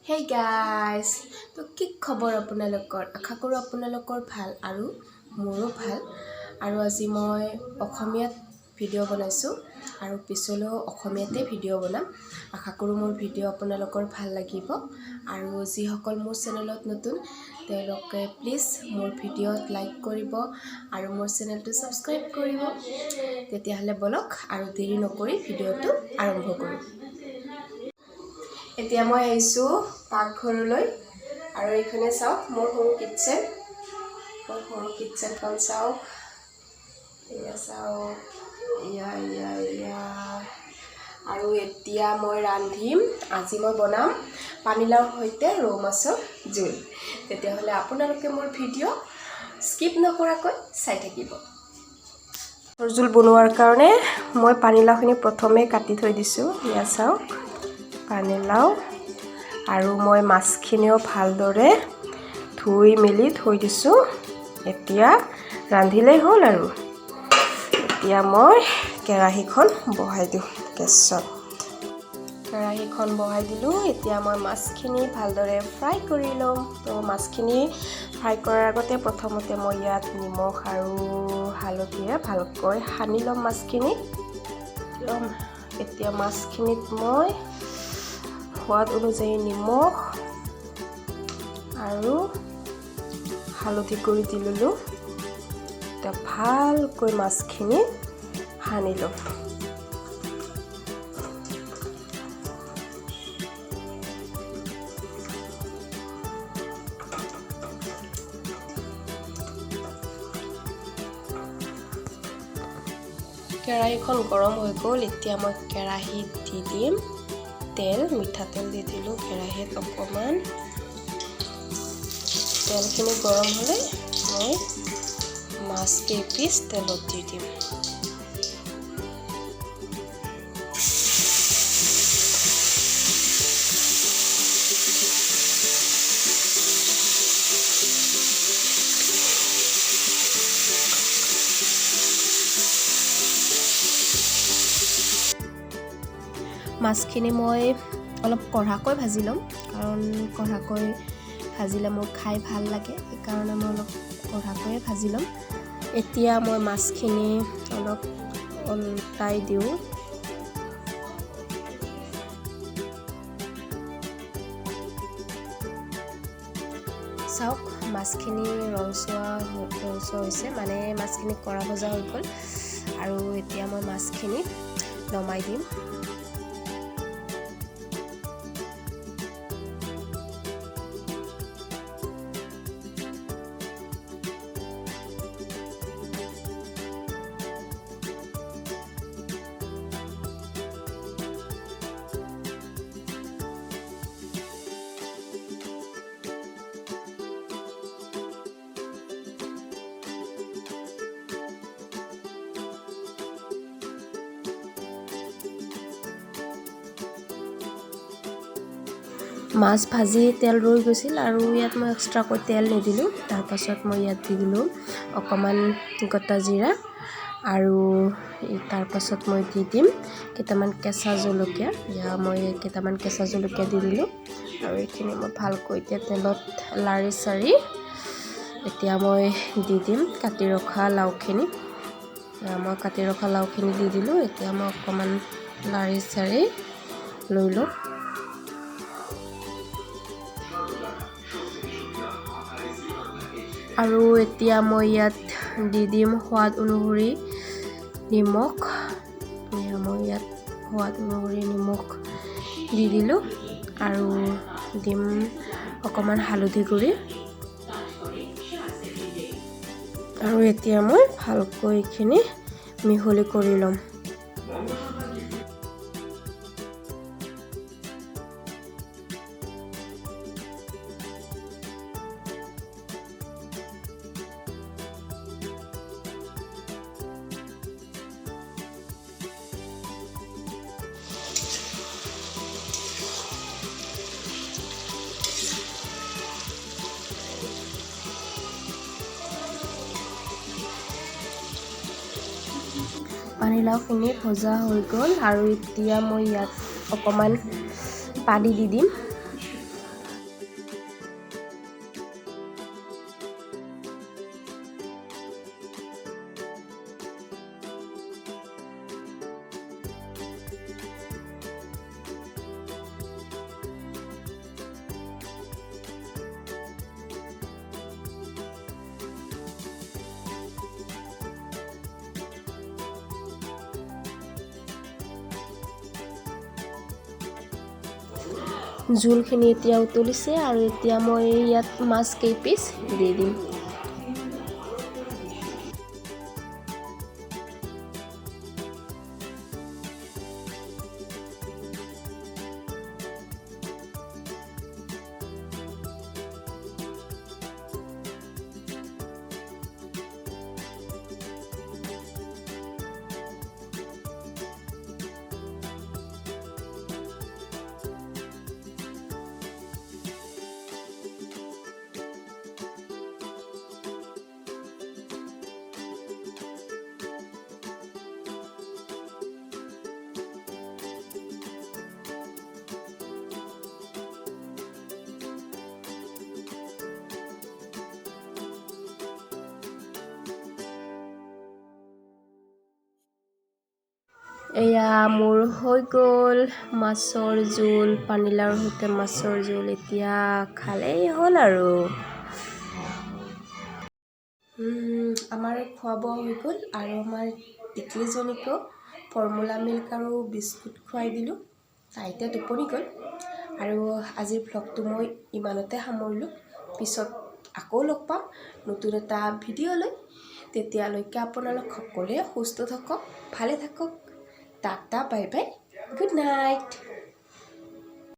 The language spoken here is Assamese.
Hey guys, তো কি খবৰ আপোনালোকৰ আশা কৰোঁ আপোনালোকৰ ভাল আৰু মোৰো ভাল আৰু আজি মই অসমীয়াত ভিডিঅ' বনাইছোঁ আৰু পিছলৈও অসমীয়াতে ভিডিঅ' বনাম আশা কৰোঁ মোৰ ভিডিঅ' আপোনালোকৰ ভাল লাগিব আৰু যিসকল মোৰ চেনেলত নতুন তেওঁলোকে প্লিজ মোৰ ভিডিঅ'ত লাইক কৰিব আৰু মোৰ চেনেলটো সাবস্ক্ৰাইব কৰিব তেতিয়াহ'লে বলক আৰু দেৰি নকৰি ভিডিঅ'টো আৰম্ভ কৰোঁ এতিয়া মই আহিছোঁ পাকঘৰলৈ আৰু এইখানে চাওক মোৰ সৰু কিটচেনখন চাওক এয়া চাওক ইয়া আৰু এতিয়া মই ৰান্ধিম আজি মই বনাম পানীলাওৰ সৈতে ৰৌ মাছৰ জোল তেতিয়াহ'লে আপোনালোকে মোৰ ভিডিঅ' স্কিপ নকৰাকৈ চাই থাকিব জোল বনোৱাৰ কাৰণে মই পানীলাওখিনি প্ৰথমে কাটি থৈ দিছোঁ ইয়া চাওক পানীলাও আৰু মই মাছখিনিও ভালদৰে ধুই মেলি থৈ দিছোঁ এতিয়া ৰান্ধিলেই হ'ল আৰু এতিয়া মই কেৰাহীখন বহাই দিওঁ গেছত কেৰাহীখন বহাই দিলোঁ এতিয়া মই মাছখিনি ভালদৰে ফ্ৰাই কৰি ল'ম তো মাছখিনি ফ্ৰাই কৰাৰ আগতে প্ৰথমতে মই ইয়াত নিমখ আৰু হালধিৰে ভালকৈ সানি ল'ম মাছখিনি এতিয়া মাছখিনিত মই সোৱাদ অনুযায়ী নিমখ আৰু হালধি গুড়ি দি ল'লোঁ এতিয়া ভালকৈ মাছখিনি সানি ল'ম কেৰাহীখন গৰম হৈ গ'ল এতিয়া মই কেৰাহীত দি দিম তেল মিঠাতেল দি দিলোঁ কেৰাহীত অকণমান তেলখিনি গৰম হ'লে মই মাছ কেইপিচ তেলত দি দিম মাছখিনি মই অলপ কঢ়াকৈ ভাজি ল'ম কাৰণ কঢ়াকৈ ভাজিলে মোৰ খাই ভাল লাগে সেইকাৰণে মই অলপ কঢ়াকৈয়ে ভাজি ল'ম এতিয়া মই মাছখিনি অলপ ওলটাই দিওঁ চাওক মাছখিনি ৰংচোৱা হৈছে মানে মাছখিনি কঢ়া ভজা হৈ গ'ল আৰু এতিয়া মই মাছখিনি নমাই দিম মাছ ভাজি তেল ৰৈ গৈছিল আৰু ইয়াত মই এক্সট্ৰাকৈ তেল নিদিলোঁ তাৰপাছত মই ইয়াত দি দিলোঁ অকণমান গোটা জিৰা আৰু তাৰপাছত মই দি দিম কেইটামান কেঁচা জলকীয়া মই কেইটামান কেঁচা জলকীয়া দি দিলোঁ আৰু এইখিনি মই ভালকৈ এতিয়া তেলত লাৰি চাৰি এতিয়া মই দি দিম কাটি ৰখা লাওখিনি দি দিলোঁ এতিয়া মই অকণমান লাৰি চাৰি লৈ লওঁ আৰু এতিয়া মই ইয়াত দি দিম সোৱাদ অনুসৰি নিমখ দি দিলোঁ আৰু দিম অকণমান হালধি গুড়ি আৰু এতিয়া মই ভালকৈ এইখিনি মিহলি কৰি ল'ম পানীলাওখিনি ভজা হৈ গ'ল আৰু এতিয়া মই ইয়াত অকণমান পানী দি দিম জোলখিনি এতিয়া উতলিছে আৰু এতিয়া মই ইয়াত মাছ কেইপিচ দি দিম। এয়া মোৰ হৈ গ'ল মাছৰ জোল, পানীলাওৰ সৈতে মাছৰ জোল। এতিয়া খালেই হ'ল আৰু। আমাৰ খোৱা বোৱা হৈ গ'ল আৰু আমাৰ টিকলিজনীকো ফৰ্মুলা মিল্ক আৰু বিস্কুট খুৱাই দিলোঁ। তাই এতিয়া টোপনি গ'ল আৰু আজিৰ ভ্লগটো মই ইমানতে সামৰিলোঁ। পিছত আকৌ লগ পাম নতুন এটা ভিডিঅ' লৈ। তেতিয়ালৈকে আপোনালোক সকলোৱে সুস্থ থাকক, ভালে থাকক। Tata bye bye, good night.